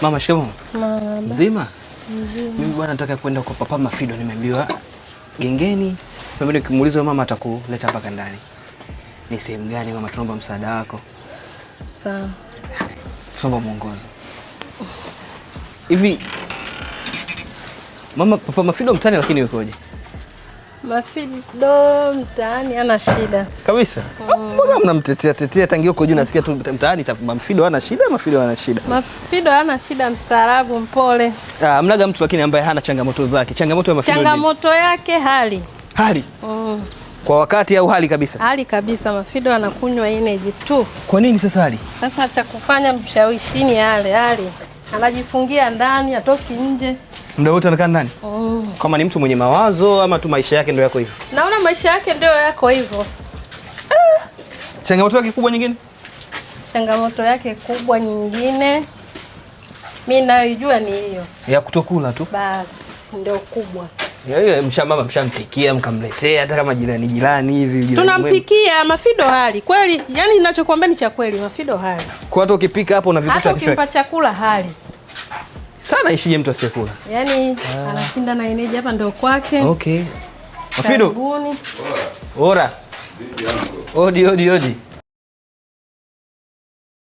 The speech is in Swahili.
Mama, shikamoo. Mama. Mzima? Mimi bwana nataka kwenda kwa Papa Mafido, nimeambiwa gengeni. Mimi nikimuuliza mama atakuleta mpaka ndani. Ni sehemu gani mama, tunaomba msaada wako. Sawa. Tunaomba mwongozo. Hivi mama, Papa Mafido mtani lakini yukoje? Mafido mtaani ana shida. Kabisa? Mbona mnamtetea tangia huko juu nasikia tu mtaani Mafido hana shida, Mafido hana shida. Mafido hana shida, mstaarabu, mpole. Mnaga mtu lakini ambaye hana changamoto zake. Changamoto ya Mafido. Changamoto yake hali. Hali? Kwa wakati au hali kabisa? Hali kabisa. Mafido anakunywa energy tu. Kwa nini sasa hali? Sasa cha kufanya mshawishini hali. Anajifungia ndani, atoki nje. Muda wote anakaa ndani? Kama ni mtu mwenye mawazo ama tu maisha yake ndio yako hivyo? Naona maisha yake ndio yako hivyo. Changamoto yake kubwa nyingine? Changamoto yake kubwa nyingine mimi naijua ni hiyo. Ya kutokula tu? Basi ndio kubwa. Yeye mama mshampikia mkamletea hata kama jirani hivi. Tunampikia Mafido hali. Kweli, yani ninachokuambia ni cha kweli, Mafido hali. Kwa hata ukipika hapo unavikuta kisha. Hata ukimpa chakula hali. Sana ishije mtu asiyekula. Yaani anashinda na energy hapa ndio kwake. Okay. Mafido. Ora. Odi.